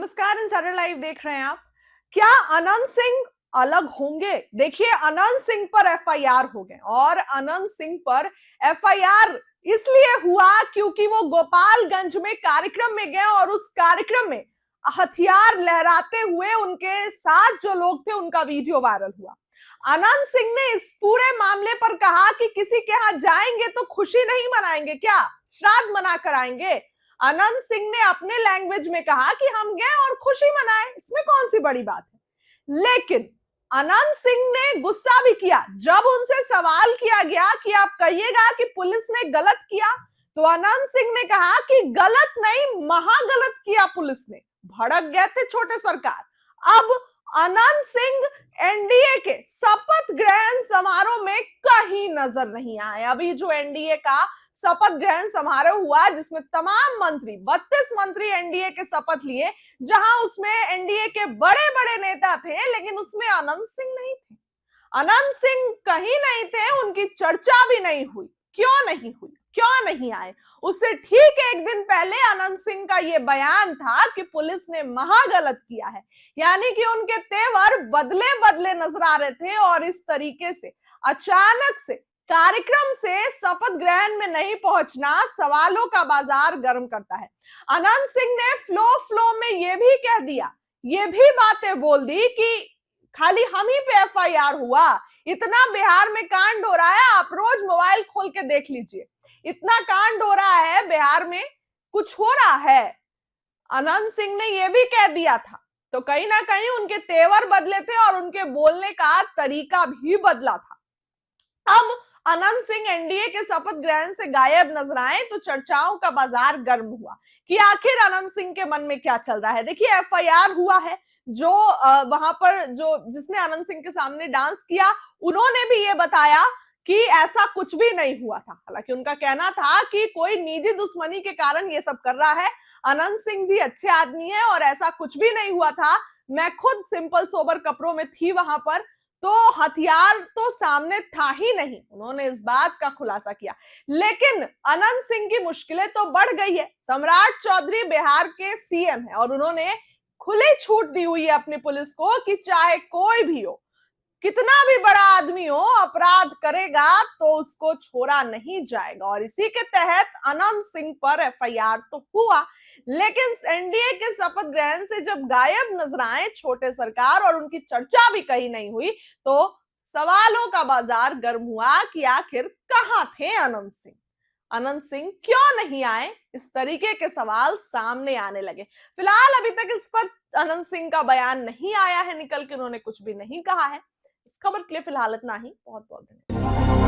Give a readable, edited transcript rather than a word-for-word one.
नमस्कार, insider live देख रहे हैं आप। क्या अनंत सिंह अलग होंगे? देखिए, अनंत सिंह पर एफआईआर हो गए और अनंत सिंह पर एफआईआर इसलिए हुआ क्योंकि वो गोपालगंज में कार्यक्रम में गए और उस कार्यक्रम में हथियार लहराते हुए उनके साथ जो लोग थे उनका वीडियो वायरल हुआ। अनंत सिंह ने इस पूरे मामले पर कहा कि किसी के यहाँ जाएंगे तो खुशी नहीं मनाएंगे, क्या श्राद्ध मना कर आएंगे। अनंत सिंह ने अपने लैंग्वेज में कहा कि हम गए और खुशी मनाए, इसमें कौन सी बड़ी बात है। लेकिन अनंत सिंह ने गुस्सा भी किया जब उनसे सवाल किया गया कि आप कहिएगा कि पुलिस ने गलत किया, तो अनंत सिंह ने कहा कि गलत नहीं, महागलत किया पुलिस ने। भड़क गए थे छोटे सरकार। अब अनंत सिंह एनडीए के शपथ ग्रहण समारोह में कहीं नजर नहीं आए। अभी जो एनडीए का शपथ ग्रहण समारोह हुआ जिसमें तमाम मंत्री 32 मंत्री एनडीए के शपथ लिए, जहां उसमें एनडीए के बड़े बड़े नेता थे, लेकिन उसमें अनंत सिंह नहीं थे। अनंत सिंह कहीं नहीं थे, उनकी चर्चा भी नहीं हुई। क्यों नहीं हुई, क्यों नहीं आए? उससे ठीक एक दिन पहले अनंत सिंह का यह बयान था कि पुलिस ने महागलत किया है, यानी कि उनके तेवर बदले बदले नजर आ रहे थे। और इस तरीके से अचानक से कार्यक्रम से शपथ ग्रहण में नहीं पहुंचना सवालों का बाजार गर्म करता है। अनंत सिंह ने फ्लो में यह भी कह दिया, ये भी बातें बोल दी कि खाली हम ही पे एफआईआर हुआ, इतना बिहार में कांड हो रहा है, आप रोज मोबाइल खोल के देख लीजिए, इतना कांड हो रहा है बिहार में, कुछ हो रहा है। अनंत सिंह ने यह भी कह दिया था, तो कहीं ना कहीं उनके तेवर बदले थे और उनके बोलने का तरीका भी बदला था। अब अनंत सिंह एनडीए के शपथ ग्रहण से गायब नजर आए तो चर्चाओं का बाजार गर्म हुआ कि आखिर अनंत सिंह के मन में क्या चल रहा है। देखिए, एफआईआर हुआ है, जो वहां पर जो जिसने अनंत सिंह के सामने डांस किया, उन्होंने भी ये बताया कि ऐसा कुछ भी नहीं हुआ था। हालांकि उनका कहना था कि कोई निजी दुश्मनी के कारण ये सब कर रहा है, अनंत सिंह जी अच्छे आदमी है और ऐसा कुछ भी नहीं हुआ था, मैं खुद सिंपल सोबर कपड़ों में थी वहां पर, तो हथियार तो सामने था ही नहीं। उन्होंने इस बात का खुलासा किया। लेकिन अनंत सिंह की मुश्किलें तो बढ़ गई है। सम्राट चौधरी बिहार के सीएम है और उन्होंने खुली छूट दी हुई है अपनी पुलिस को कि चाहे कोई भी हो, कितना भी बड़ा आदमी हो, अपराध करेगा तो उसको छोड़ा नहीं जाएगा। और इसी के तहत अनंत सिंह पर एफआईआर तो हुआ, लेकिन एनडीए के शपथ ग्रहण से जब गायब नजर आए छोटे सरकार और उनकी चर्चा भी कहीं नहीं हुई, तो सवालों का बाजार गर्म हुआ कि आखिर कहां थे अनंत सिंह। अनंत सिंह क्यों नहीं आए, इस तरीके के सवाल सामने आने लगे। फिलहाल अभी तक इस पर अनंत सिंह का बयान नहीं आया है निकल के, उन्होंने कुछ भी नहीं कहा है। इस खबर के लिए फिलहाल इतना ही। बहुत बहुत धन्यवाद।